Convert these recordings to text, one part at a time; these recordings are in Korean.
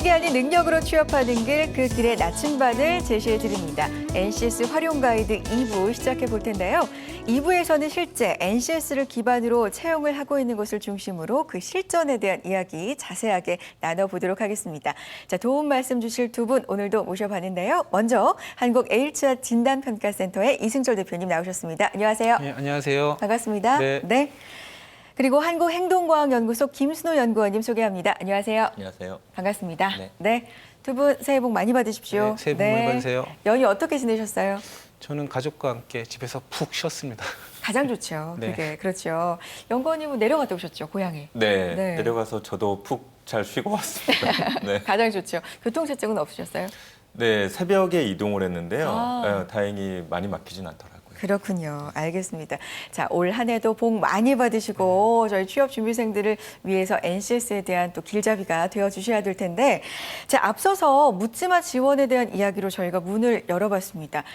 지식이 아닌 능력으로 취업하는 길, 그 길의 나침반을 제시해 드립니다. NCS 활용 가이드 2부 시작해 볼 텐데요. 2부에서는 실제 NCS를 기반으로 채용을 하고 있는 곳을 중심으로 그 실전에 대한 이야기 자세하게 나눠보도록 하겠습니다. 자, 도움 말씀 주실 두 분 오늘도 모셔봤는데요. 먼저 한국 HR 진단평가센터의 이승철 대표님 나오셨습니다. 안녕하세요. 네, 안녕하세요. 반갑습니다. 네. 그리고 한국행동과학연구소 김순호 연구원님 소개합니다. 안녕하세요. 안녕하세요. 반갑습니다. 네. 두 분 새해 복 많이 받으십시오. 네, 새해 복 많이 받으세요. 연휴 어떻게 지내셨어요? 저는 가족과 함께 집에서 푹 쉬었습니다. 가장 좋죠. 네. 그게 그렇죠. 연구원님은 내려갔다 오셨죠, 고향에. 네, 네. 내려가서 저도 푹 잘 쉬고 왔습니다. 네. 가장 좋죠. 교통체증은 없으셨어요? 네, 새벽에 이동을 했는데요. 아. 다행히 많이 막히진 않더라고요. 그렇군요. 알겠습니다. 자, 올 한 해도 복 많이 받으시고 저희 취업 준비생들을 위해서 NCS에 대한 또 길잡이가 되어 주셔야 될 텐데, 자, 앞서서 묻지마 지원에 대한 이야기로 저희가 문을 열어봤습니다.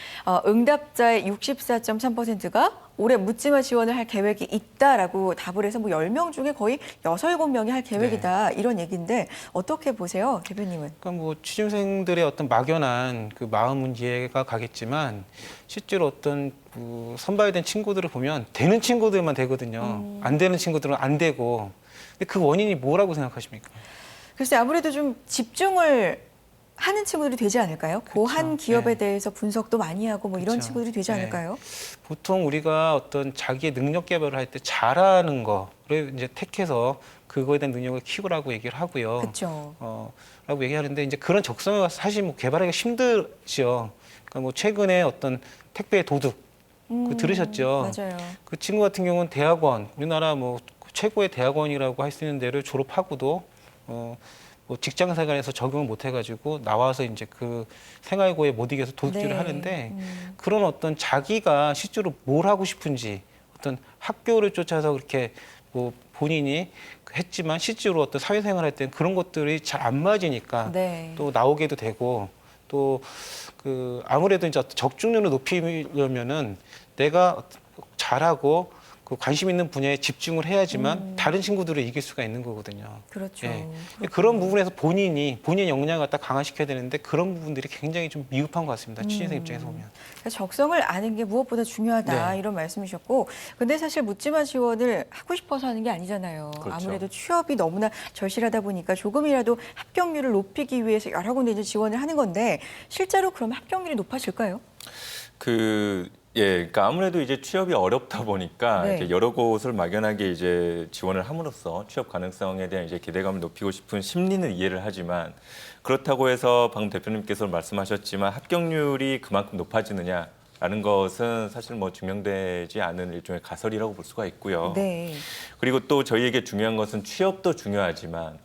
응답자의 64.3%가 올해 묻지마 지원을 할 계획이 있다라고 답을 해서 뭐 10명 중에 거의 6, 7명이 할 계획이다 이런 얘기인데 어떻게 보세요, 대표님은? 그러니까 뭐 취준생들의 어떤 막연한 그 마음은 이해가 가겠지만 실제로 어떤 선발된 친구들을 보면 되는 친구들만 되거든요. 안 되는 친구들은 안 되고. 근데 그 원인이 뭐라고 생각하십니까? 글쎄 아무래도 좀 집중을 하는 친구들이 되지 않을까요? 그 한 기업에 네. 대해서 분석도 많이 하고 뭐 이런 그쵸. 친구들이 되지 네. 않을까요? 보통 우리가 어떤 자기의 능력 개발을 할 때 잘하는 거를 이제 택해서 그거에 대한 능력을 키우라고 얘기를 하고요. 그렇죠. 라고 얘기하는데 이제 그런 적성에 와서 사실 뭐 개발하기가 힘들죠. 그러니까 뭐 최근에 어떤 택배 도둑 그 들으셨죠? 맞아요. 그 친구 같은 경우는 대학원, 우리나라 뭐 최고의 대학원이라고 할 수 있는 데를 졸업하고도 뭐 직장 생활에서 적응을 못 해가지고 나와서 이제 그 생활고에 못 이겨서 도둑질을 네. 하는데 그런 어떤 자기가 실제로 뭘 하고 싶은지 어떤 학교를 쫓아서 그렇게 뭐 본인이 했지만 실제로 어떤 사회생활할 때는 그런 것들이 잘 안 맞으니까 네. 또 나오게도 되고 또 그 아무래도 이제 어떤 적중률을 높이려면은 내가 잘하고 그 관심 있는 분야에 집중을 해야지만 다른 친구들을 이길 수가 있는 거거든요. 그렇죠. 예. 그런 부분에서 본인의 역량을 갖다 강화시켜야 되는데 그런 부분들이 굉장히 좀 미흡한 것 같습니다. 취준생 입장에서 보면. 그러니까 적성을 아는 게 무엇보다 중요하다 네. 이런 말씀이셨고, 근데 사실 묻지마 지원을 하고 싶어서 하는 게 아니잖아요. 그렇죠. 아무래도 취업이 너무나 절실하다 보니까 조금이라도 합격률을 높이기 위해서 여러 군데 이제 지원을 하는 건데 실제로 그럼 합격률이 높아질까요? 그러니까 아무래도 이제 취업이 어렵다 보니까 네. 이렇게 여러 곳을 막연하게 이제 지원을 함으로써 취업 가능성에 대한 이제 기대감을 높이고 싶은 심리는 이해를 하지만 그렇다고 해서 방금 대표님께서 말씀하셨지만 합격률이 그만큼 높아지느냐라는 것은 사실 뭐 증명되지 않은 일종의 가설이라고 볼 수가 있고요. 네. 그리고 또 저희에게 중요한 것은 취업도 중요하지만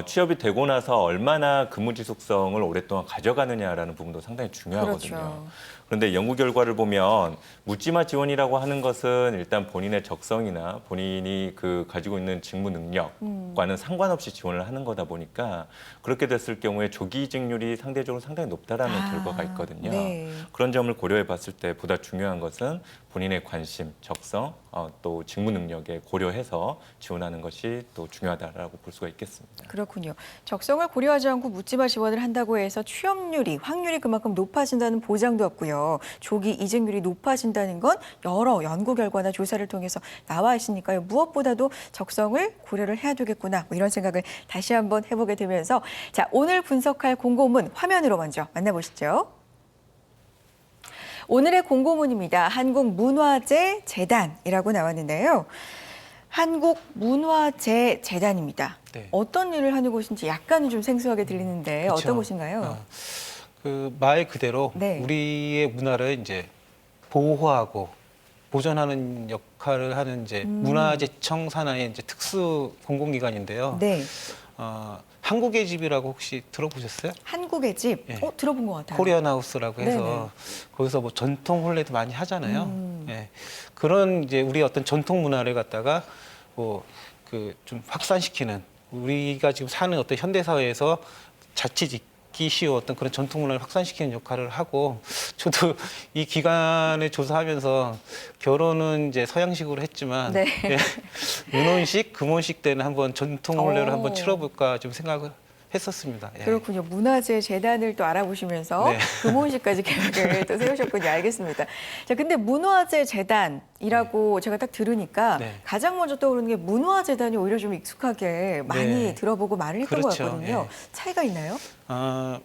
취업이 되고 나서 얼마나 근무 지속성을 오랫동안 가져가느냐라는 부분도 상당히 중요하거든요. 그렇죠. 그런데 연구 결과를 보면 묻지마 지원이라고 하는 것은 일단 본인의 적성이나 본인이 그 가지고 있는 직무 능력과는 상관없이 지원을 하는 거다 보니까 그렇게 됐을 경우에 조기 이직률이 상대적으로 상당히 높다라는 결과가 있거든요. 네. 그런 점을 고려해 봤을 때 보다 중요한 것은 본인의 관심, 적성, 또 직무 능력에 고려해서 지원하는 것이 또 중요하다라고 볼 수가 있겠습니다. 그렇군요. 적성을 고려하지 않고 묻지마 지원을 한다고 해서 취업률이, 확률이 그만큼 높아진다는 보장도 없고요. 조기 이직률이 높아진다는 건 여러 연구 결과나 조사를 통해서 나와 있으니까요. 무엇보다도 적성을 고려를 해야 되겠구나. 뭐 이런 생각을 다시 한번 해보게 되면서 자, 오늘 분석할 공고문 화면으로 먼저 만나보시죠. 오늘의 공고문입니다. 한국문화재재단이라고 나왔는데요. 한국문화재재단입니다. 네. 어떤 일을 하는 곳인지 약간은 좀 생소하게 들리는데 그쵸. 어떤 곳인가요? 그 말 그대로 네. 우리의 문화를 이제 보호하고 보존하는 역할을 하는 이제 문화재청 산하의 이제 특수 공공기관인데요. 네. 한국의 집이라고 혹시 들어보셨어요? 한국의 집. 예. 들어본 것 같아요. 코리안 하우스라고 해서 네네. 거기서 뭐 전통 혼례도 많이 하잖아요. 예. 그런 이제 우리 어떤 전통 문화를 갖다가 뭐 그 좀 확산시키는 우리가 지금 사는 어떤 현대 사회에서 자칫 잊기 쉬운 어떤 그런 전통 문화를 확산시키는 역할을 하고 저도 이 기간을 조사하면서 결혼은 이제 서양식으로 했지만 네. 예, 은혼식, 금혼식 때는 한번 전통 혼례를 오. 한번 치러볼까 좀 생각을 했었습니다. 예. 그렇군요. 문화재 재단을 또 알아보시면서 네. 금혼시까지 계획을 또 세우셨군요. 알겠습니다. 자, 근데 문화재 재단이라고 제가 딱 들으니까 네. 가장 먼저 떠오르는 게 문화재단이 오히려 좀 익숙하게 많이 네. 들어보고 말을 했던 것 그렇죠. 같거든요. 예. 차이가 있나요?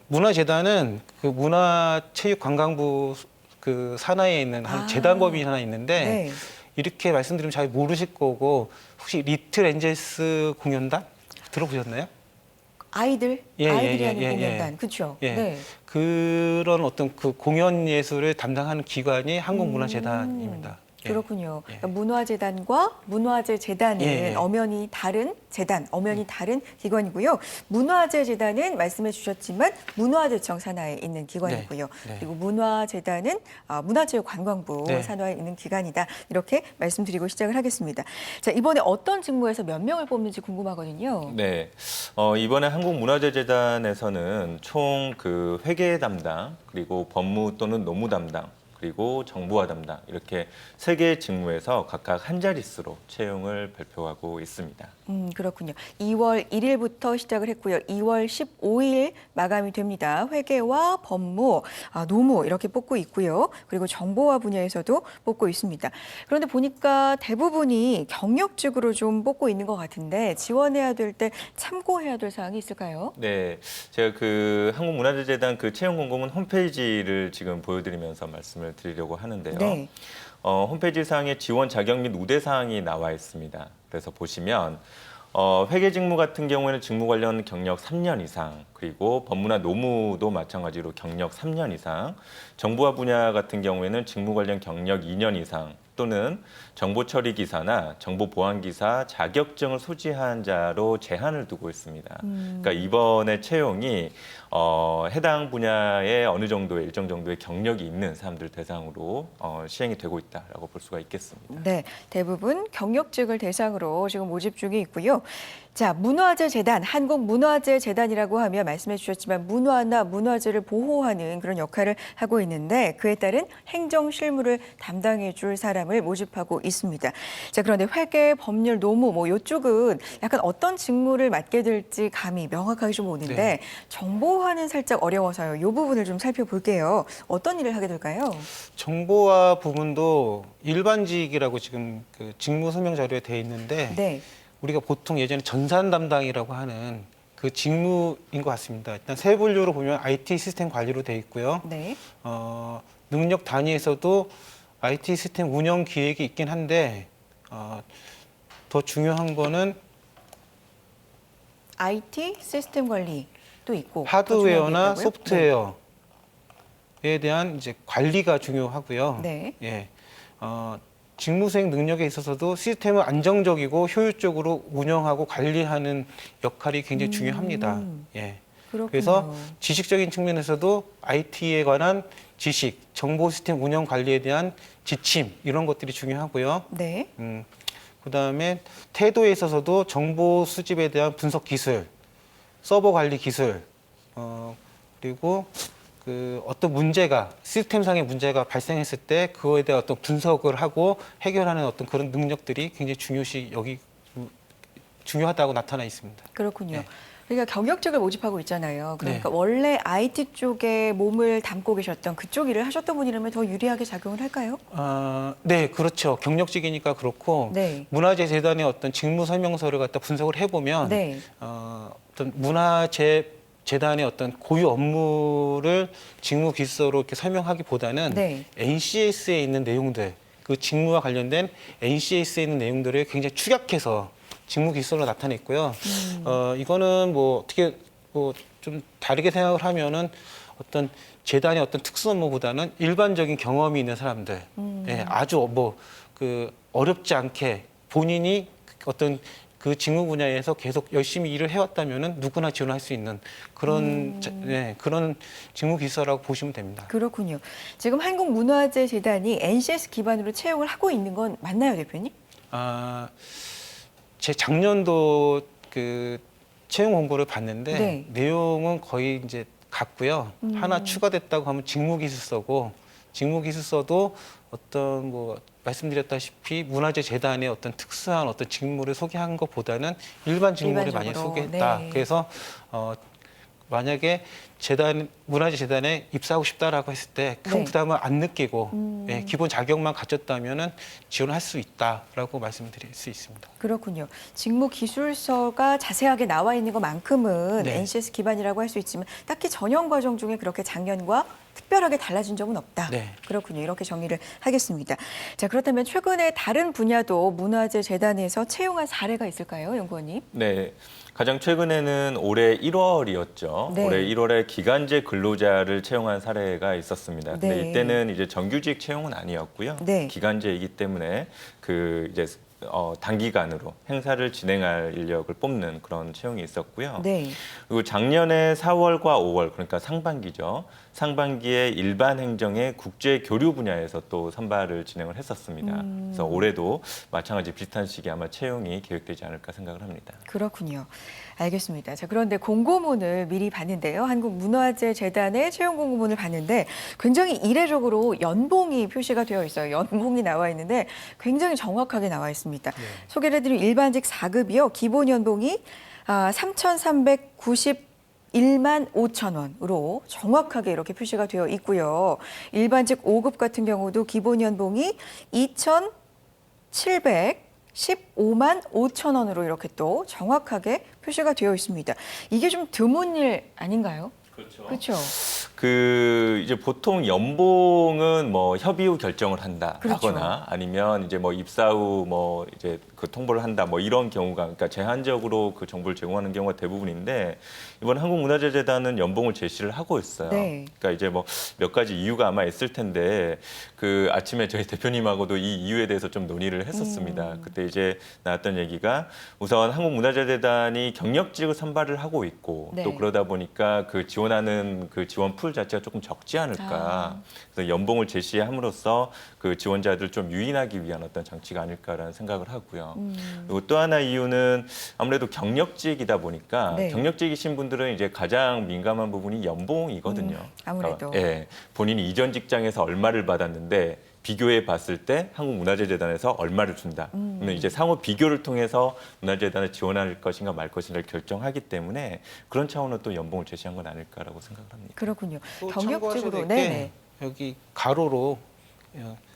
문화재단은 그 문화체육관광부 그 산하에 있는 한 재단법인이 하나 있는데 네. 이렇게 말씀드리면 잘 모르실 거고 혹시 리틀 엔젤스 공연단 들어보셨나요? 아이들이 하는 공연단, 그렇죠? 예. 네. 그런 어떤 그 공연 예술을 담당하는 기관이 한국문화재단입니다. 예. 그렇군요. 예. 그러니까 문화재단과 문화재재단은 예, 예. 엄연히 다른 재단, 엄연히 다른 기관이고요. 문화재재단은 말씀해 주셨지만 문화재청 산하에 있는 기관이고요. 네, 네. 그리고 문화재단은 문화체육관광부 네. 산하에 있는 기관이다. 이렇게 말씀드리고 시작을 하겠습니다. 자, 이번에 어떤 직무에서 몇 명을 뽑는지 궁금하거든요. 네, 이번에 한국문화재재단에서는 총 그 회계 담당, 그리고 법무 또는 노무 담당, 그리고 정보화 담당 이렇게 3개의 직무에서 각각 한 자릿수로 채용을 발표하고 있습니다. 그렇군요. 2월 1일부터 시작을 했고요. 2월 15일 마감이 됩니다. 회계와 법무, 노무 이렇게 뽑고 있고요. 그리고 정보화 분야에서도 뽑고 있습니다. 그런데 보니까 대부분이 경력직으로 좀 뽑고 있는 것 같은데 지원해야 될 때 참고해야 될 사항이 있을까요? 네, 제가 그 한국문화재재단 그 채용 공고문 홈페이지를 지금 보여드리면서 말씀을 드리려고 하는데요. 네. 홈페이지 상에 지원 자격 및 우대 사항이 나와 있습니다. 그래서 보시면 회계 직무 같은 경우에는 직무 관련 경력 3년 이상, 그리고 법무나 노무도 마찬가지로 경력 3년 이상, 정보화 분야 같은 경우에는 직무 관련 경력 2년 이상 또는 정보 처리 기사나 정보 보안 기사 자격증을 소지한 자로 제한을 두고 있습니다. 그러니까 이번에 채용이 해당 분야에 어느 정도의 일정 정도의 경력이 있는 사람들 대상으로 시행이 되고 있다라고 볼 수가 있겠습니다. 네, 대부분 경력직을 대상으로 지금 모집 중에 있고요. 자, 문화재재단, 한국문화재재단이라고 하면 말씀해 주셨지만 문화나 문화재를 보호하는 그런 역할을 하고 있는데 그에 따른 행정 실무를 담당해 줄 사람을 모집하고 있습니다. 자, 그런데 회계, 법률, 노무 뭐 이쪽은 약간 어떤 직무를 맡게 될지 감이 명확하게 좀 오는데 네. 정보화는 살짝 어려워서요. 이 부분을 좀 살펴볼게요. 어떤 일을 하게 될까요? 정보화 부분도 일반직이라고 지금 그 직무 설명 자료에 돼 있는데 네. 우리가 보통 예전에 전산 담당이라고 하는 그 직무인 것 같습니다. 일단 세 분류로 보면 IT 시스템 관리로 돼 있고요. 네. 능력 단위에서도 IT 시스템 운영 기획이 있긴 한데 더 중요한 거는 IT 시스템 관리도 있고 더 중요한 게 하드웨어나 있다고요? 소프트웨어에 대한 이제 관리가 중요하고요. 네. 예. 직무 수행 능력에 있어서도 시스템을 안정적이고 효율적으로 운영하고 관리하는 역할이 굉장히 중요합니다. 예. 그렇군요. 그래서 지식적인 측면에서도 IT에 관한 지식, 정보 시스템 운영 관리에 대한 지침 이런 것들이 중요하고요. 네. 그다음에 태도에 있어서도 정보 수집에 대한 분석 기술, 서버 관리 기술, 그리고 그 어떤 문제가 시스템상의 문제가 발생했을 때 그거에 대한 어떤 분석을 하고 해결하는 어떤 그런 능력들이 굉장히 중요하다고 나타나 있습니다. 그렇군요. 네. 그러니까 경력직을 모집하고 있잖아요. 그러니까 네. 원래 IT 쪽에 몸을 담고 계셨던 그쪽 일을 하셨던 분이라면 더 유리하게 작용을 할까요? 네, 그렇죠. 경력직이니까 그렇고 네. 문화재재단의 어떤 직무 설명서를 갖다 분석을 해보면 네. 어떤 문화재단의 어떤 고유 업무를 직무 기술서로 이렇게 설명하기보다는 네. NCS에 있는 내용들, 그 직무와 관련된 NCS에 있는 내용들을 굉장히 축약해서 직무 기술서로 나타냈고요. 이거는 뭐 어떻게 뭐 좀 다르게 생각을 하면은 어떤 재단의 어떤 특수 업무보다는 일반적인 경험이 있는 사람들, 예, 아주 뭐 그 어렵지 않게 본인이 어떤 그 직무 분야에서 계속 열심히 일을 해왔다면은 누구나 지원할 수 있는 그런 그런 직무 기술서라고 보시면 됩니다. 그렇군요. 지금 한국문화재재단이 NCS 기반으로 채용을 하고 있는 건 맞나요, 대표님? 제 작년도 그 채용 공고를 봤는데 네. 내용은 거의 이제 같고요. 하나 추가됐다고 하면 직무기술서고 직무기술서도 어떤 뭐 말씀드렸다시피 문화재재단의 어떤 특수한 어떤 직무를 소개한 것보다는 일반 직무를 많이 일반적으로, 소개했다. 네. 그래서 만약에 문화재 재단에 입사하고 싶다라고 했을 때 큰 네. 부담을 안 느끼고 예, 기본 자격만 갖췄다면은 지원할 수 있다라고 말씀드릴 수 있습니다. 그렇군요. 직무 기술서가 자세하게 나와 있는 것만큼은 네. NCS 기반이라고 할 수 있지만 딱히 전형 과정 중에 그렇게 작년과 특별하게 달라진 점은 없다. 네. 그렇군요. 이렇게 정리를 하겠습니다. 자, 그렇다면 최근에 다른 분야도 문화재 재단에서 채용한 사례가 있을까요, 연구원님? 네. 가장 최근에는 올해 1월이었죠. 네. 올해 1월에 기간제 근로자를 채용한 사례가 있었습니다. 근데 네. 이때는 이제 정규직 채용은 아니었고요. 네. 기간제이기 때문에 그 이제 단기간으로 행사를 진행할 인력을 뽑는 그런 채용이 있었고요. 네. 그리고 작년에 4월과 5월, 그러니까 상반기죠. 상반기에 일반 행정의 국제 교류 분야에서 또 선발을 진행을 했었습니다. 그래서 올해도 마찬가지 비슷한 시기에 아마 채용이 계획되지 않을까 생각을 합니다. 그렇군요. 알겠습니다. 자, 그런데 공고문을 미리 봤는데요. 한국문화재재단의 채용 공고문을 봤는데 굉장히 이례적으로 연봉이 표시가 되어 있어요. 연봉이 나와 있는데 굉장히 정확하게 나와 있습니다. 소개를 해드린 일반직 4급이요. 기본 연봉이 3,391만 5천 원으로 정확하게 이렇게 표시가 되어 있고요. 일반직 5급 같은 경우도 기본 연봉이 2,715만 5천 원으로 이렇게 또 정확하게 표시가 되어 있습니다. 이게 좀 드문 일 아닌가요? 그렇죠. 그 이제 보통 연봉은 뭐 협의 후 결정을 한다거나 그렇죠. 아니면 이제 뭐 입사 후 뭐 이제 그 통보를 한다 뭐 이런 경우가 그러니까 제한적으로 그 정보를 제공하는 경우가 대부분인데 이번 한국문화재재단은 연봉을 제시를 하고 있어요. 네. 그러니까 이제 뭐 몇 가지 이유가 아마 있을 텐데 그 아침에 저희 대표님하고도 이 이유에 대해서 좀 논의를 했었습니다. 그때 이제 나왔던 얘기가 우선 한국문화재재단이 경력직을 선발을 하고 있고 네. 또 그러다 보니까 그 지원하는 그 지원 풀 자체가 조금 적지 않을까. 그래서 연봉을 제시함으로써 그 지원자들 좀 유인하기 위한 어떤 장치가 아닐까라는 생각을 하고요. 그리고 또 하나 이유는 아무래도 경력직이다 보니까 네. 경력직이신 분들은 이제 가장 민감한 부분이 연봉이거든요. 아무래도. 그러니까, 예, 본인이 이전 직장에서 얼마를 받았는데 비교해 봤을 때 한국문화재재단에서 얼마를 준다. 그러면 이제 상호 비교를 통해서 문화재단을 지원할 것인가 말 것인가를 결정하기 때문에 그런 차원으로 또 연봉을 제시한 건 아닐까라고 생각을 합니다. 그렇군요. 또 참고하셔야 경력직으로. 될 게 네네. 여기 가로로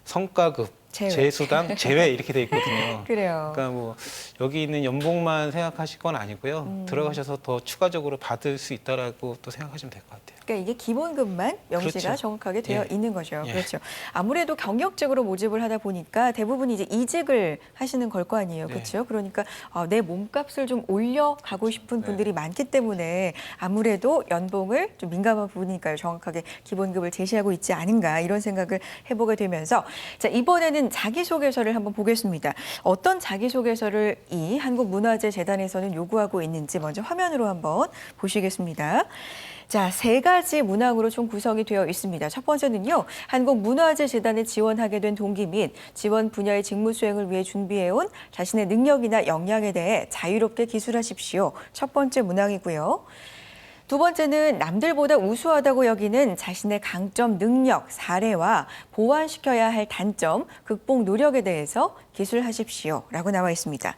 성과급, 제외. 재수당, 제외 이렇게 돼 있거든요. 그래요. 그러니까 뭐 여기 있는 연봉만 생각하실 건 아니고요. 들어가셔서 더 추가적으로 받을 수 있다라고 또 생각하시면 될 것 같아요. 그러니까 이게 기본급만 명시가 그렇죠. 정확하게 되어 예. 있는 거죠. 예. 그렇죠. 아무래도 경력직으로 모집을 하다 보니까 대부분 이제 이직을 하시는 걸 거 아니에요. 네. 그렇죠. 그러니까 내 몸값을 좀 올려가고 싶은 분들이 많기 때문에 아무래도 연봉을 좀 민감한 부분이니까요. 정확하게 기본급을 제시하고 있지 않은가 이런 생각을 해보게 되면서 자, 이번에는 자기소개서를 한번 보겠습니다. 어떤 자기소개서를 이 한국문화재재단에서는 요구하고 있는지 먼저 화면으로 한번 보시겠습니다. 자, 3가지 문항으로 총 구성이 되어 있습니다. 첫 번째는요, 한국문화재재단에 지원하게 된 동기 및 지원 분야의 직무 수행을 위해 준비해온 자신의 능력이나 역량에 대해 자유롭게 기술하십시오. 첫 번째 문항이고요. 두 번째는 남들보다 우수하다고 여기는 자신의 강점, 능력, 사례와 보완시켜야 할 단점, 극복 노력에 대해서 기술하십시오. 라고 나와 있습니다.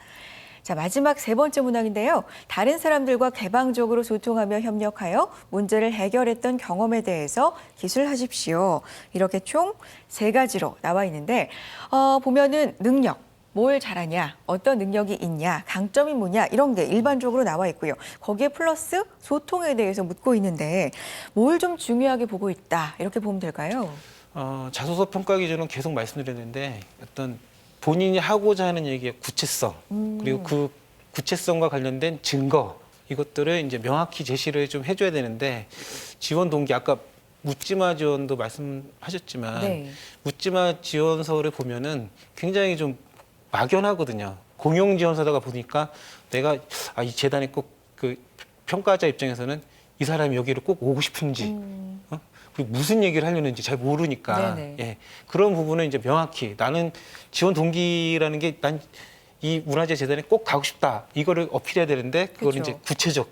자, 마지막 3번째 문항인데요. 다른 사람들과 개방적으로 소통하며 협력하여 문제를 해결했던 경험에 대해서 기술하십시오. 이렇게 총 3가지로 나와 있는데 보면은 능력, 뭘 잘하냐, 어떤 능력이 있냐, 강점이 뭐냐 이런 게 일반적으로 나와 있고요. 거기에 플러스 소통에 대해서 묻고 있는데 뭘 좀 중요하게 보고 있다 이렇게 보면 될까요? 자소서 평가 기준은 계속 말씀드렸는데 어떤 본인이 하고자 하는 얘기의 구체성 그리고 그 구체성과 관련된 증거 이것들을 이제 명확히 제시를 좀 해줘야 되는데 지원 동기 아까 묻지마 지원도 말씀하셨지만 네. 묻지마 지원서를 보면은 굉장히 좀 막연하거든요. 공용 지원서다가 보니까 내가 이 재단에 꼭 그 평가자 입장에서는 이 사람이 여기를 꼭 오고 싶은지 그리고 무슨 얘기를 하려는지 잘 모르니까 네네. 예, 그런 부분은 이제 명확히 나는 지원 동기라는 게 난 이 문화재 재단에 꼭 가고 싶다 이거를 어필해야 되는데 그걸 그렇죠. 이제 구체적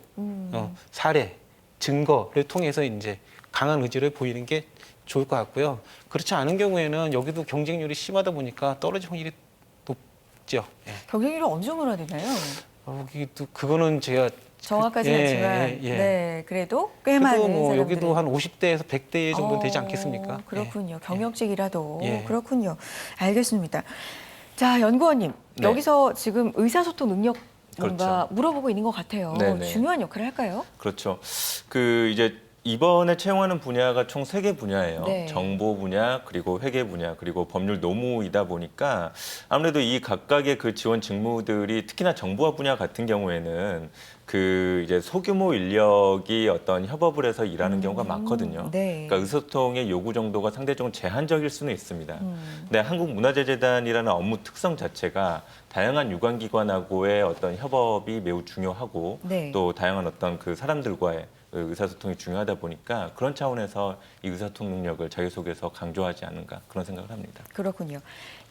사례 증거를 통해서 이제 강한 의지를 보이는 게 좋을 것 같고요. 그렇지 않은 경우에는 여기도 경쟁률이 심하다 보니까 떨어질 확률이 높죠. 예. 경쟁률은 어느 정도나 되나요? 여기도 그거는 제가 정확하진 예, 않지만 예, 예. 네, 그래도 꽤 그래도 많은 뭐 사람들이 여기도 한 50대에서 100대 정도 되지 않겠습니까? 그렇군요. 예. 경력직이라도 예. 그렇군요. 알겠습니다. 자, 연구원님 네. 여기서 지금 의사소통 능력 뭔가 그렇죠. 물어보고 있는 것 같아요. 네네. 중요한 역할을 할까요? 그렇죠. 그 이제 이번에 채용하는 분야가 총 3개 분야예요. 네. 정보 분야, 그리고 회계 분야, 그리고 법률 노무이다 보니까 아무래도 이 각각의 그 지원 직무들이 특히나 정보화 분야 같은 경우에는 그 이제 소규모 인력이 어떤 협업을 해서 일하는 경우가 많거든요. 네. 그러니까 의사소통의 요구 정도가 상대적으로 제한적일 수는 있습니다. 근데 한국문화재재단이라는 업무 특성 자체가 다양한 유관기관하고의 어떤 협업이 매우 중요하고 네. 또 다양한 어떤 그 사람들과의 의사소통이 중요하다 보니까 그런 차원에서 이 의사소통 능력을 자기소개서 강조하지 않는가 그런 생각을 합니다. 그렇군요.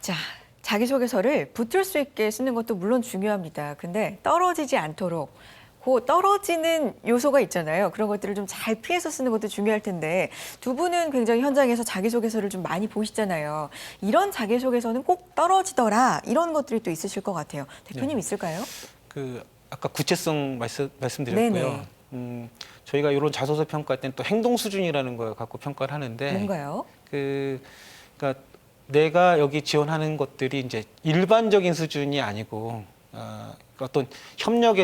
자, 자기소개서를 붙을 수 있게 쓰는 것도 물론 중요합니다. 근데 떨어지지 않도록 그 떨어지는 요소가 있잖아요. 그런 것들을 좀 잘 피해서 쓰는 것도 중요할 텐데 두 분은 굉장히 현장에서 자기소개서를 좀 많이 보시잖아요. 이런 자기소개서는 꼭 떨어지더라 이런 것들이 또 있으실 것 같아요. 대표님 네. 있을까요? 그 아까 구체성 말씀드렸고요. 네네. 저희가 이런 자소서 평가할 때는 또 행동 수준이라는 걸 갖고 평가를 하는데 뭔가요? 그러니까 내가 여기 지원하는 것들이 이제 일반적인 수준이 아니고 어떤 협력,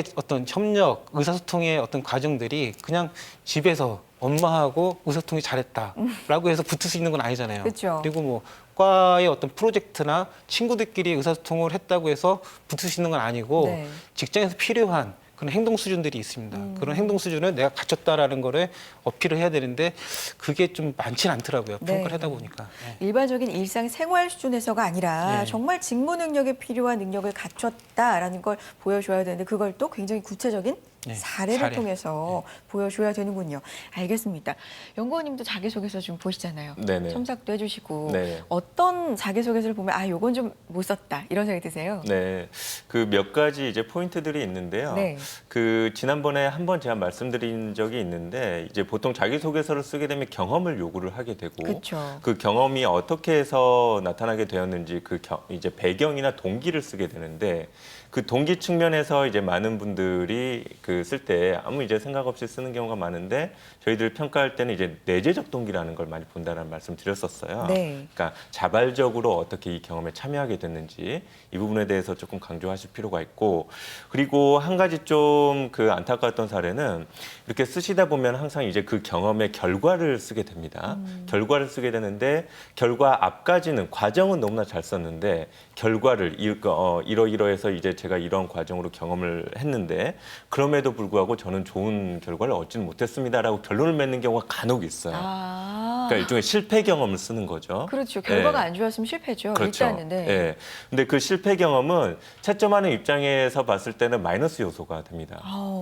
의사소통의 어떤 과정들이 그냥 집에서 엄마하고 의사소통이 잘했다라고 해서 붙을 수 있는 건 아니잖아요. 그렇죠. 그리고 뭐 과의 어떤 프로젝트나 친구들끼리 의사소통을 했다고 해서 붙을 수 있는 건 아니고 네. 직장에서 필요한 그런 행동 수준들이 있습니다. 그런 행동 수준을 내가 갖췄다라는 거를 어필을 해야 되는데 그게 좀 많지는 않더라고요. 네. 평가를 하다 보니까. 네. 일반적인 일상 생활 수준에서가 아니라 네. 정말 직무 능력에 필요한 능력을 갖췄다라는 걸 보여줘야 되는데 그걸 또 굉장히 구체적인 네, 사례를 사례. 통해서 보여줘야 되는군요. 알겠습니다. 연구원님도 자기소개서 좀 보시잖아요. 네네. 첨삭도 해주시고 네. 어떤 자기소개서를 보면 아 요건 좀 못 썼다 이런 생각이 드세요? 네, 그 몇 가지 이제 포인트들이 있는데요. 네. 그 지난번에 한번 제가 말씀드린 적이 있는데 이제 보통 자기소개서를 쓰게 되면 경험을 요구를 하게 되고 그렇죠. 그 경험이 어떻게 해서 나타나게 되었는지 이제 배경이나 동기를 쓰게 되는데 그 동기 측면에서 이제 많은 분들이 그 쓸 때 아무 이제 생각 없이 쓰는 경우가 많은데 저희들 평가할 때는 이제 내재적 동기라는 걸 많이 본다는 말씀 드렸었어요. 네. 그러니까 자발적으로 어떻게 이 경험에 참여하게 됐는지 이 부분에 대해서 조금 강조하실 필요가 있고 그리고 한 가지 좀 그 안타까웠던 사례는 이렇게 쓰시다 보면 항상 이제 그 경험의 결과를 쓰게 됩니다. 결과를 쓰게 되는데 결과 앞까지는 과정은 너무나 잘 썼는데 결과를 이러이러해서 이제 제가 이런 과정으로 경험을 했는데 그럼에도 불구하고 저는 좋은 결과를 얻지는 못했습니다라고 결론을 맺는 경우가 간혹 있어요. 그러니까 일종의 실패 경험을 쓰는 거죠. 그렇죠. 결과가 예. 안 좋았으면 실패죠. 그렇죠. 일단은. 네. 예. 근데 그 실패 경험은 채점하는 입장에서 봤을 때는 마이너스 요소가 됩니다.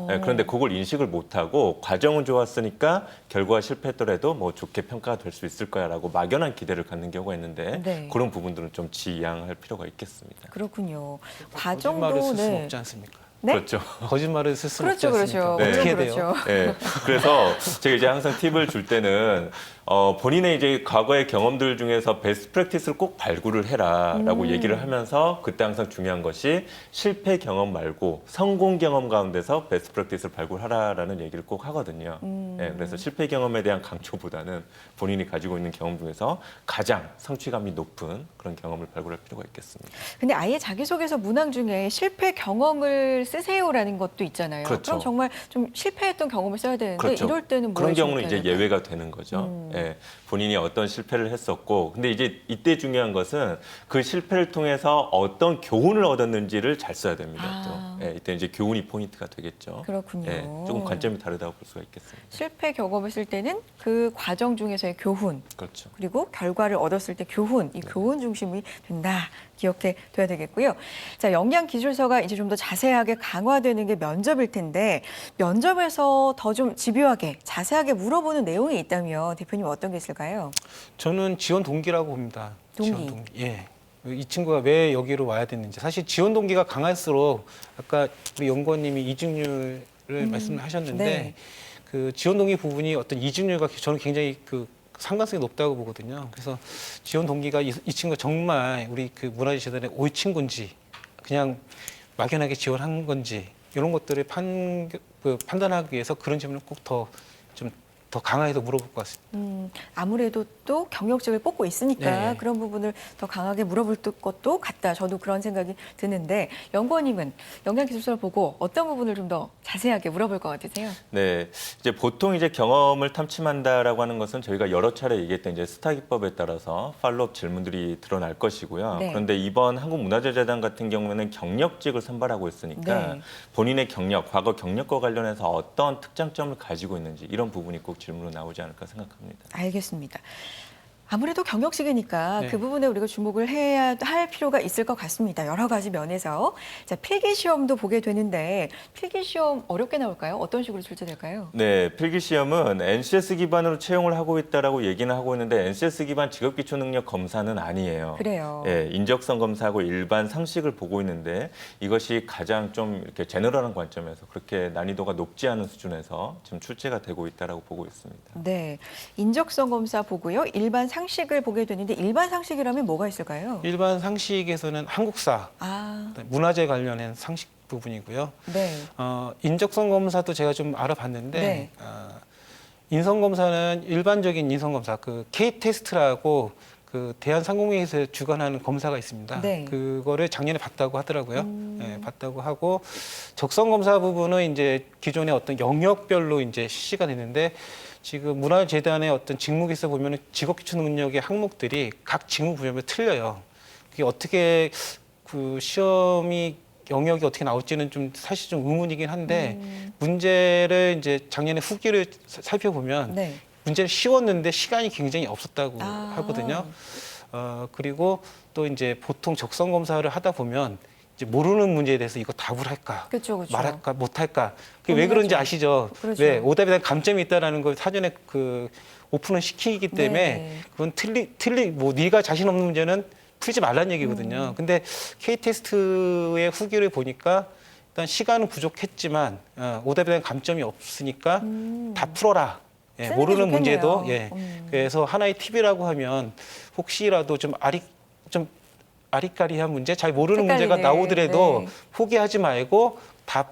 예, 그런데 그걸 인식을 못하고 과정은 좋았으니까 결과가 실패했더라도 뭐 좋게 평가가 될 수 있을 거야라고 막연한 기대를 갖는 경우가 있는데 네. 그런 부분들은 좀 지양할 필요가 있겠습니다. 그렇군요. 거짓말을 과정도 쓸 수는 없지 않습니까? 네? 그렇죠. 거짓말을 쓸 수는 그렇죠, 없지 않습니까? 그렇죠. 어떻게 해야 물론 돼요? 그렇죠. 예. 그래서 제가 이제 항상 팁을 줄 때는 본인의 이제 과거의 경험들 중에서 베스트 프랙티스를 꼭 발굴을 해라라고 얘기를 하면서 그때 항상 중요한 것이 실패 경험 말고 성공 경험 가운데서 베스트 프랙티스를 발굴하라라는 얘기를 꼭 하거든요. 예, 그래서 실패 경험에 대한 강조보다는 본인이 가지고 있는 경험 중에서 가장 성취감이 높은 그런 경험을 발굴할 필요가 있겠습니다. 근데 아예 자기소개서 문항 중에 실패 경험을 쓰세요라는 것도 있잖아요. 그렇죠. 럼 정말 좀 실패했던 경험을 써야 되는데 그렇죠. 이럴 때는 뭐 그런 해주면 경우는 이제 될까요? 예외가 되는 거죠. 예, 본인이 어떤 실패를 했었고, 근데 이제 이때 중요한 것은 그 실패를 통해서 어떤 교훈을 얻었는지를 잘 써야 됩니다. 아. 또 이때 이제 교훈이 포인트가 되겠죠. 그렇군요. 예, 조금 관점이 다르다고 볼 수가 있겠습니다. 실패 경험을 쓸 때는 그 과정 중에서의 교훈 그렇죠. 그리고 결과를 얻었을 때 교훈, 이 교훈 중심이 된다. 기억해 둬야 되겠고요. 자, 역량 기술서가 이제 좀 더 자세하게 강화되는 게 면접일 텐데 면접에서 더 좀 집요하게 자세하게 물어보는 내용이 있다면 대표님 어떤 게 있을까요? 저는 지원 동기라고 봅니다. 동기. 지원 동기. 예. 이 친구가 왜 여기로 와야 됐는지. 사실 지원 동기가 강할수록 아까 우리 연구원님이 이직률을 말씀하셨는데 네. 그 지원 동기 부분이 어떤 이직률과 저는 굉장히 그 상관성이 높다고 보거든요. 그래서 지원 동기가 이 친구가 정말 우리 그 문화재 재단의 올 친구인지 그냥 막연하게 지원한 건지 이런 것들을 판단하기 위해서 그런 질문을 꼭 더 강하게 물어볼 것 같습니다. 아무래도 또 경력직을 뽑고 있으니까 네. 그런 부분을 더 강하게 물어볼 것도 같다. 저도 그런 생각이 드는데 연구원님은 영양기술서를 보고 어떤 부분을 좀 더 자세하게 물어볼 것 같으세요? 네, 이제 보통 이제 경험을 탐침한다라고 하는 것은 저희가 여러 차례 얘기했던 이제 스타 기법에 따라서 팔로업 질문들이 드러날 것이고요. 네. 그런데 이번 한국문화재재단 같은 경우에는 경력직을 선발하고 있으니까 네. 본인의 경력, 과거 경력과 관련해서 어떤 특장점을 가지고 있는지 이런 부분이 꼭 질문으로 나오지 않을까 생각합니다. 알겠습니다. 아무래도 경력직이니까 네. 그 부분에 우리가 주목을 해야 할 필요가 있을 것 같습니다. 여러 가지 면에서. 자, 필기시험도 보게 되는데 필기시험 어렵게 나올까요? 어떤 식으로 출제될까요? 네, 필기시험은 NCS 기반으로 채용을 하고 있다라고 얘기는 하고 있는데 NCS 기반 직업기초능력 검사는 아니에요. 그래요. 예, 인적성 검사하고 일반 상식을 보고 있는데 이것이 가장 좀 이렇게 제너럴한 관점에서 그렇게 난이도가 높지 않은 수준에서 지금 출제가 되고 있다라고 보고 있습니다. 네. 인적성 검사 보고요. 일반 상식을 보게 되는데 일반 상식이라면 뭐가 있을까요? 일반 상식에서는 한국사, 아, 문화재 관련된 상식 부분이고요. 네. 인적성 검사도 제가 좀 알아봤는데 네. 인성 검사는 일반적인 인성 검사, 그 K 테스트라고 그 대한상공회에서 주관하는 검사가 있습니다. 네. 그거를 작년에 봤다고 하더라고요. 네, 봤다고 하고 적성 검사 부분은 이제 기존의 어떤 영역별로 이제 실시가 됐는데 지금 문화재단의 어떤 직무에서 보면은 직업기초 능력의 항목들이 각 직무 분야별로 틀려요. 그게 어떻게 그 시험이 영역이 어떻게 나올지는 좀 사실 좀 의문이긴 한데 문제를 이제 작년에 후기를 살펴보면 네. 문제는 쉬웠는데 시간이 굉장히 없었다고 아. 하거든요. 그리고 또 이제 보통 적성 검사를 하다 보면 이제 모르는 문제에 대해서 이거 답을 할까, 그렇죠, 그렇죠. 말할까, 못할까. 그게 왜 그런지 아시죠? 그렇죠. 왜 오답에 대한 감점이 있다라는 걸 사전에 그 오픈을 시키기 때문에 네. 그건 뭐 네가 자신 없는 문제는 풀지 말란 얘기거든요. 근데 K 테스트의 후기를 보니까 일단 시간은 부족했지만 오답에 대한 감점이 없으니까 다 풀어라. 예, 쓰는 게 모르는 문제도 좋겠네요. 그래서 하나의 팁이라고 하면 혹시라도 좀 아리까리한 문제, 잘 모르는 문제가 헷갈리네. 나오더라도 네. 포기하지 말고 다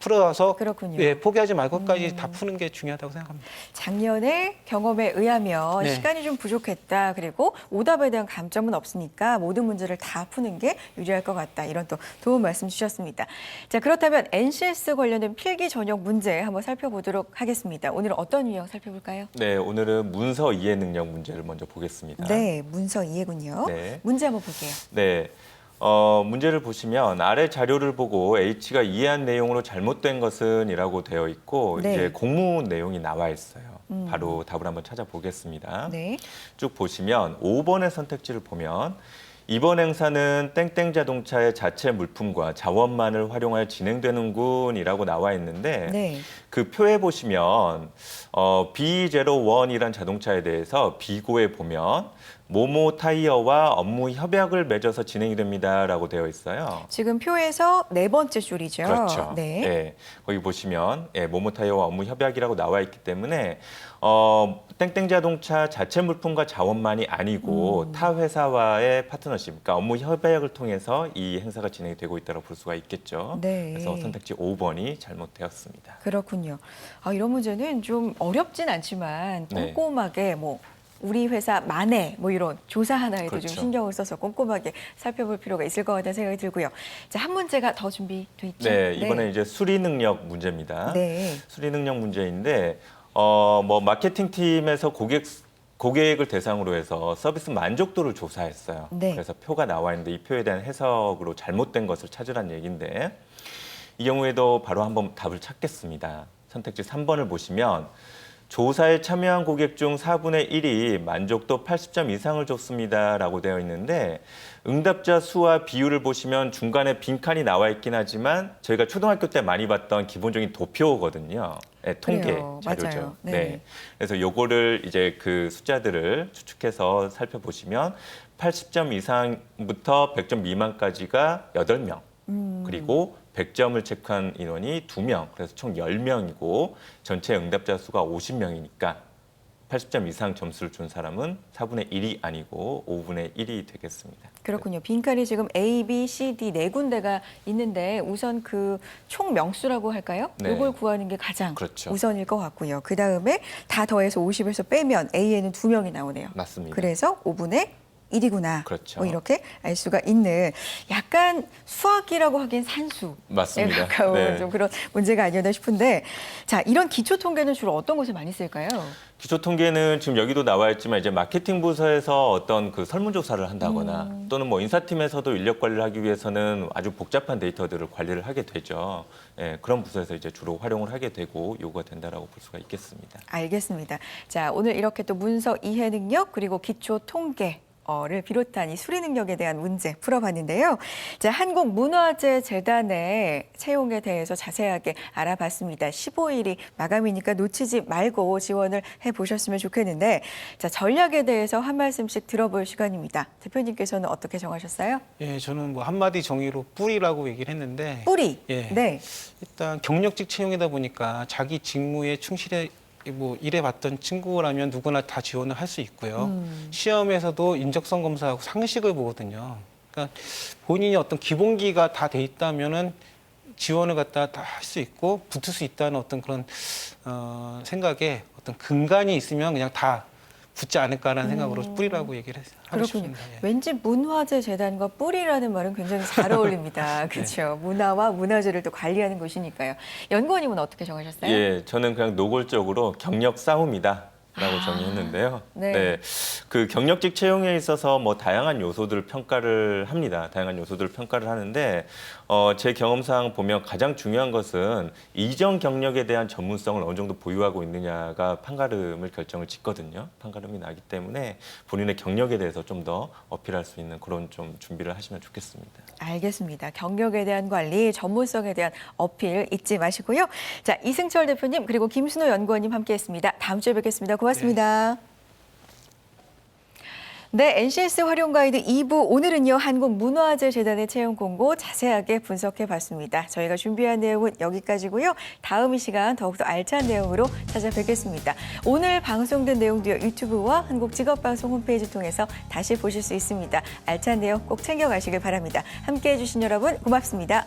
풀어서 그렇군요. 예, 포기하지 말고까지 다 푸는 게 중요하다고 생각합니다. 작년의 경험에 의하면 네. 시간이 좀 부족했다. 그리고 오답에 대한 감점은 없으니까 모든 문제를 다 푸는 게 유리할 것 같다. 이런 또 도움 말씀 주셨습니다. 자, 그렇다면 NCS 관련된 필기 전형 문제 한번 살펴보도록 하겠습니다. 오늘은 어떤 유형 살펴볼까요? 네, 오늘은 문서 이해 능력 문제를 먼저 보겠습니다. 네, 문서 이해군요. 네. 문제 한번 볼게요. 네. 문제를 보시면 아래 자료를 보고 H가 이해한 내용으로 잘못된 것은 이라고 되어 있고 네. 이제 공문 내용이 나와 있어요. 바로 답을 한번 찾아보겠습니다. 네. 쭉 보시면 5번의 선택지를 보면 이번 행사는 땡땡 자동차의 자체 물품과 자원만을 활용하여 진행되는군이라고 나와 있는데 네. 그 표에 보시면 B01이란 자동차에 대해서 비고에 보면 모모 타이어와 업무 협약을 맺어서 진행이 됩니다라고 되어 있어요. 지금 표에서 네 번째 줄이죠. 그렇죠. 네. 예, 거기 보시면 모모 타이어와 업무 협약이라고 나와 있기 때문에 땡땡 자동차 자체 물품과 자원만이 아니고 타 회사와의 파트너십, 그러니까 업무 협약을 통해서 이 행사가 진행이 되고 있다고 볼 수가 있겠죠. 네. 그래서 선택지 5번이 잘못되었습니다. 그렇군요. 이런 문제는 좀 어렵진 않지만 네. 꼼꼼하게 뭐 우리 회사 만에 뭐 이런 조사 하나에도 그렇죠. 좀 신경을 써서 꼼꼼하게 살펴볼 필요가 있을 것 같다는 생각이 들고요. 자, 한 문제가 더 준비돼 있죠? 네, 이번에 이제 수리 능력 문제입니다. 네. 수리 능력 문제인데 뭐 마케팅 팀에서 고객을 대상으로 해서 서비스 만족도를 조사했어요. 네. 그래서 표가 나와 있는데 이 표에 대한 해석으로 잘못된 것을 찾으란 얘기인데 이 경우에도 바로 한번 답을 찾겠습니다. 선택지 3번을 보시면 조사에 참여한 고객 중 4분의 1이 만족도 80점 이상을 줬습니다라고 되어 있는데 응답자 수와 비율을 보시면 중간에 빈칸이 나와 있긴 하지만 저희가 초등학교 때 많이 봤던 기본적인 도표거든요. 네, 통계 그래요. 자료죠. 맞아요. 네. 네. 그래서 요거를 이제 그 숫자들을 추측해서 살펴보시면 80점 이상부터 100점 미만까지가 8명. 그리고 100점을 체크한 인원이 2명, 그래서 총 10명이고 전체 응답자 수가 50명이니까 80점 이상 점수를 준 사람은 4분의 1이 아니고 5분의 1이 되겠습니다. 그렇군요. 빈칸이 지금 A, B, C, D 네 군데가 있는데 우선 그 총 명수라고 할까요? 네. 이걸 구하는 게 가장 그렇죠. 우선일 것 같고요. 그 다음에 다 더해서 50에서 빼면 A에는 2명이 나오네요. 맞습니다. 그래서 5분의 1이구나. 그렇죠. 뭐 이렇게 알 수가 있는 약간 수학이라고 하기엔 산수. 맞습니다. 가까운 네. 좀 그런 문제가 아니었나 싶은데 자 이런 기초 통계는 주로 어떤 곳에 많이 쓸까요? 기초 통계는 지금 여기도 나와 있지만 이제 마케팅 부서에서 어떤 그 설문조사를 한다거나 또는 뭐 인사팀에서도 인력 관리를 하기 위해서는 아주 복잡한 데이터들을 관리를 하게 되죠. 예, 그런 부서에서 이제 주로 활용을 하게 되고 요구가 된다라고 볼 수가 있겠습니다. 알겠습니다. 자 오늘 이렇게 또 문서 이해 능력 그리고 기초 통계 를 비롯한 이 수리 능력에 대한 문제 풀어봤는데요. 자, 한국문화재재단의 채용에 대해서 자세하게 알아봤습니다. 15일이 마감이니까 놓치지 말고 지원을 해보셨으면 좋겠는데 자, 전략에 대해서 한 말씀씩 들어볼 시간입니다. 대표님께서는 어떻게 정하셨어요? 예, 저는 뭐 한마디 정의로 뿌리라고 얘기를 했는데 뿌리. 예. 네. 일단 경력직 채용이다 보니까 자기 직무에 충실해 뭐 일해봤던 친구라면 누구나 다 지원을 할 수 있고요. 시험에서도 인적성 검사하고 상식을 보거든요. 그러니까 본인이 어떤 기본기가 다 돼 있다면은 지원을 갖다 다 할 수 있고 붙을 수 있다는 어떤 그런 생각에 어떤 근간이 있으면 그냥 다 붙지 않을까라는 생각으로 뿌리라고 얘기를 하고 그렇군요. 싶습니다. 예. 왠지 문화재재단과 뿌리라는 말은 굉장히 잘 어울립니다. 그렇죠. 문화와 문화재를 또 관리하는 곳이니까요. 연구원님은 어떻게 정하셨어요? 예, 저는 그냥 노골적으로 경력 싸움이다. 라고 정의했는데요. 네. 그 경력직 채용에 있어서 뭐 다양한 요소들을 평가를 합니다. 다양한 요소들을 평가를 하는데 제 경험상 보면 가장 중요한 것은 이전 경력에 대한 전문성을 어느 정도 보유하고 있느냐가 판가름을 결정을 짓거든요. 판가름이 나기 때문에 본인의 경력에 대해서 좀 더 어필할 수 있는 그런 좀 준비를 하시면 좋겠습니다. 알겠습니다. 경력에 대한 관리, 전문성에 대한 어필 잊지 마시고요. 자, 이승철 대표님 그리고 김순호 연구원님 함께했습니다. 다음 주에 뵙겠습니다. 고맙습니다. 네, NCS 활용 가이드 2부 오늘은요 한국문화재재단의 채용 공고 자세하게 분석해봤습니다. 저희가 준비한 내용은 여기까지고요. 다음 이 시간 더욱더 알찬 내용으로 찾아뵙겠습니다. 오늘 방송된 내용도요 유튜브와 한국직업방송 홈페이지 통해서 다시 보실 수 있습니다. 알찬 내용 꼭 챙겨가시길 바랍니다. 함께해 주신 여러분 고맙습니다.